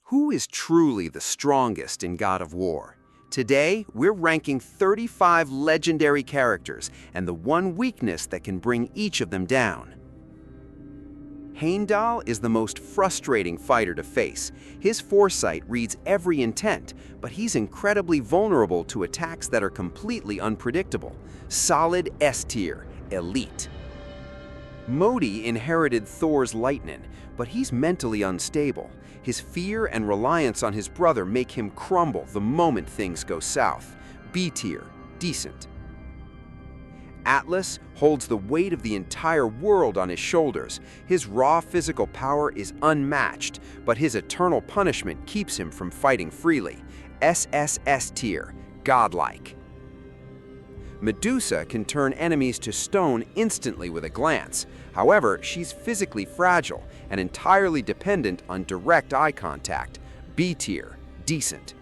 Who is truly the strongest in God of War? Today, we're ranking 35 legendary characters and the one weakness that can bring each of them down. Heimdall is the most frustrating fighter to face. His foresight reads every intent, but he's incredibly vulnerable to attacks that are completely unpredictable. Solid S-tier, elite. Modi inherited Thor's lightning, but he's mentally unstable. His fear and reliance on his brother make him crumble the moment things go south. B-tier, decent. Atlas holds the weight of the entire world on his shoulders. His raw physical power is unmatched, but his eternal punishment keeps him from fighting freely. SSS-Tier, godlike. Medusa can turn enemies to stone instantly with a glance. However, she's physically fragile and entirely dependent on direct eye contact. B-tier, decent.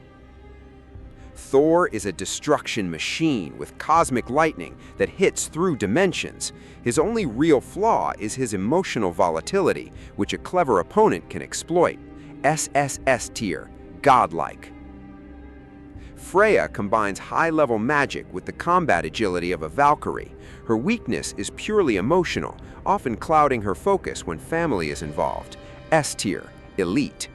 Thor is a destruction machine with cosmic lightning that hits through dimensions. His only real flaw is his emotional volatility, which a clever opponent can exploit. SSS-Tier, godlike. Freya combines high-level magic with the combat agility of a Valkyrie. Her weakness is purely emotional, often clouding her focus when family is involved. S-tier, elite.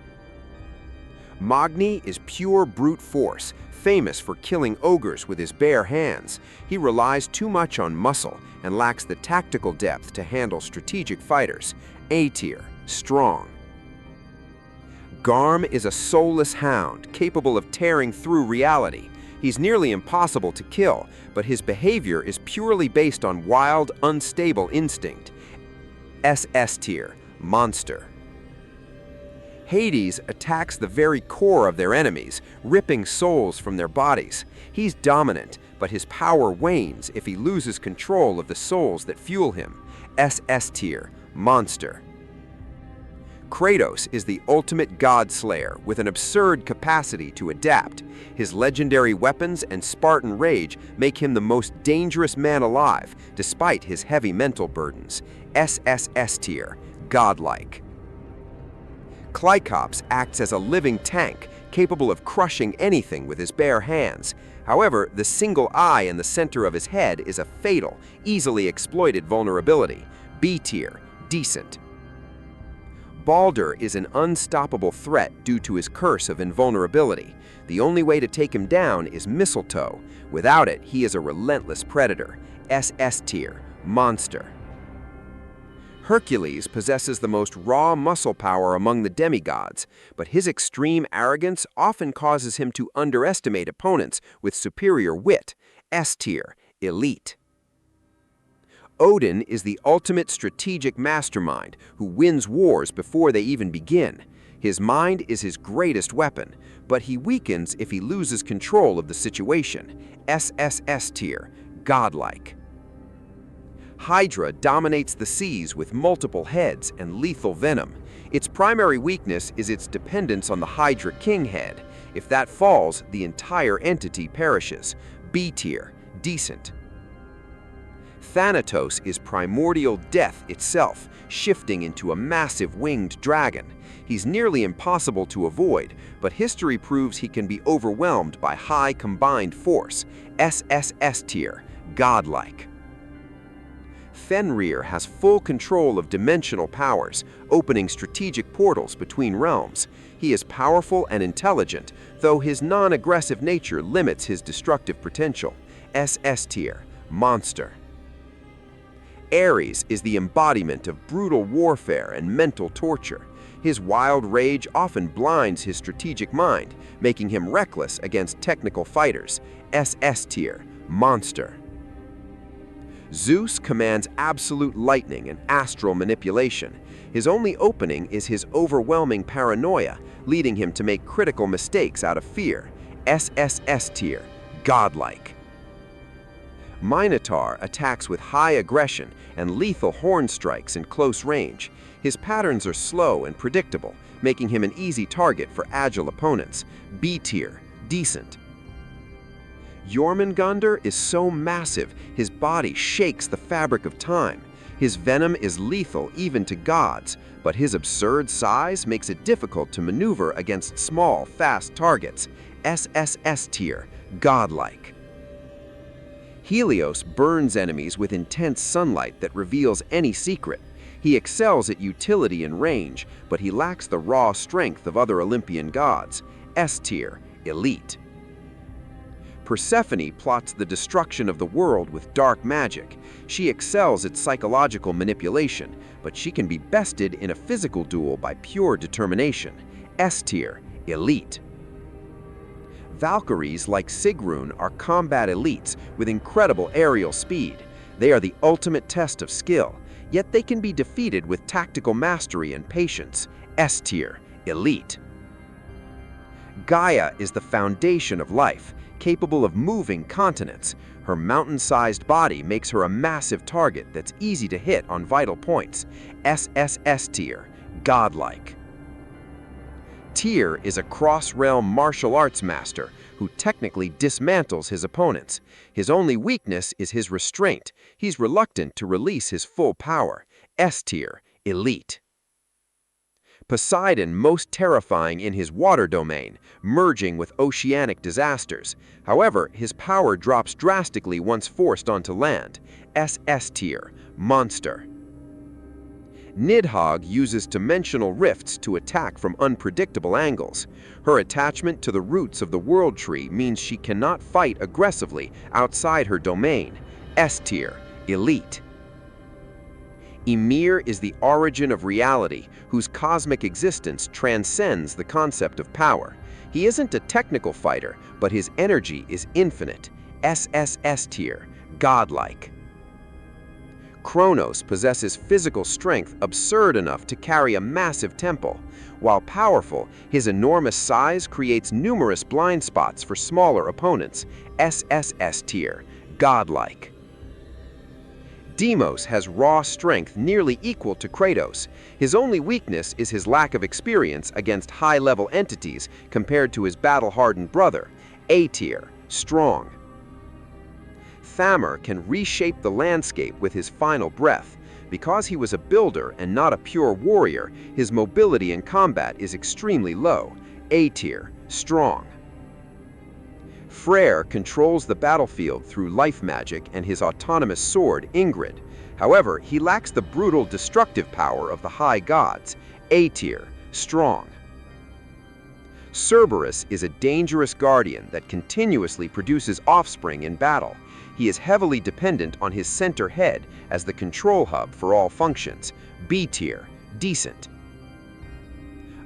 Magni is pure brute force, famous for killing ogres with his bare hands. He relies too much on muscle and lacks the tactical depth to handle strategic fighters. A-tier, strong. Garm is a soulless hound, capable of tearing through reality. He's nearly impossible to kill, but his behavior is purely based on wild, unstable instinct. SS-tier, monster. Hades attacks the very core of their enemies, ripping souls from their bodies. He's dominant, but his power wanes if he loses control of the souls that fuel him. SS-tier, monster. Kratos is the ultimate god slayer with an absurd capacity to adapt. His legendary weapons and Spartan rage make him the most dangerous man alive, despite his heavy mental burdens. SSS-Tier, godlike. Cyclops acts as a living tank, capable of crushing anything with his bare hands. However, the single eye in the center of his head is a fatal, easily exploited vulnerability. B-tier, decent. Baldur is an unstoppable threat due to his curse of invulnerability. The only way to take him down is mistletoe. Without it, he is a relentless predator. SS-tier, monster. Hercules possesses the most raw muscle power among the demigods, but his extreme arrogance often causes him to underestimate opponents with superior wit. S-tier, elite. Odin is the ultimate strategic mastermind who wins wars before they even begin. His mind is his greatest weapon, but he weakens if he loses control of the situation. SSS-Tier, godlike. Hydra dominates the seas with multiple heads and lethal venom. Its primary weakness is its dependence on the Hydra King head. If that falls, the entire entity perishes. B-tier, decent. Thanatos is primordial death itself, shifting into a massive winged dragon. He's nearly impossible to avoid, but history proves he can be overwhelmed by high combined force. SSS-Tier, godlike. Fenrir has full control of dimensional powers, opening strategic portals between realms. He is powerful and intelligent, though his non-aggressive nature limits his destructive potential. SS-Tier, monster. Ares is the embodiment of brutal warfare and mental torture. His wild rage often blinds his strategic mind, making him reckless against technical fighters. SS-Tier, monster. Zeus commands absolute lightning and astral manipulation. His only opening is his overwhelming paranoia, leading him to make critical mistakes out of fear. SSS-Tier, godlike. Minotaur attacks with high aggression and lethal horn strikes in close range. His patterns are slow and predictable, making him an easy target for agile opponents. B-tier, decent. Jormungandr is so massive, his body shakes the fabric of time. His venom is lethal even to gods, but his absurd size makes it difficult to maneuver against small, fast targets. SSS-Tier, godlike. Helios burns enemies with intense sunlight that reveals any secret. He excels at utility and range, but he lacks the raw strength of other Olympian gods. S-Tier, elite. Persephone plots the destruction of the world with dark magic. She excels at psychological manipulation, but she can be bested in a physical duel by pure determination. S-Tier, elite. Valkyries like Sigrun are combat elites with incredible aerial speed. They are the ultimate test of skill, yet they can be defeated with tactical mastery and patience. S-Tier, elite. Gaia is the foundation of life, capable of moving continents. Her mountain-sized body makes her a massive target that's easy to hit on vital points. SSS-Tier, godlike. Tyr is a cross-realm martial arts master who technically dismantles his opponents. His only weakness is his restraint. He's reluctant to release his full power. S-Tier, elite. Poseidon most terrifying in his water domain, merging with oceanic disasters. However, his power drops drastically once forced onto land. SS-Tier, monster. Nidhogg uses dimensional rifts to attack from unpredictable angles. Her attachment to the roots of the World Tree means she cannot fight aggressively outside her domain. S-Tier, elite. Ymir is the origin of reality, whose cosmic existence transcends the concept of power. He isn't a technical fighter, but his energy is infinite. SSS-Tier, godlike. Kronos possesses physical strength absurd enough to carry a massive temple. While powerful, his enormous size creates numerous blind spots for smaller opponents. SSS-Tier, godlike. Deimos has raw strength nearly equal to Kratos. His only weakness is his lack of experience against high-level entities compared to his battle-hardened brother. A-Tier, strong. Thamur can reshape the landscape with his final breath. Because he was a builder and not a pure warrior, his mobility in combat is extremely low. A-Tier, strong. Freyr controls the battlefield through life magic and his autonomous sword, Ingrid. However, he lacks the brutal destructive power of the high gods. A-Tier, strong. Cerberus is a dangerous guardian that continuously produces offspring in battle. He is heavily dependent on his center head as the control hub for all functions. B-Tier, decent.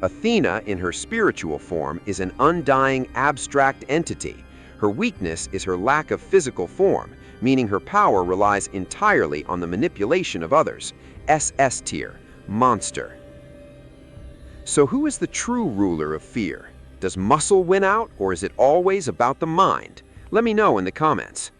Athena, in her spiritual form, is an undying, abstract entity. Her weakness is her lack of physical form, meaning her power relies entirely on the manipulation of others. SS-Tier, monster. So who is the true ruler of fear? Does muscle win out, or is it always about the mind? Let me know in the comments.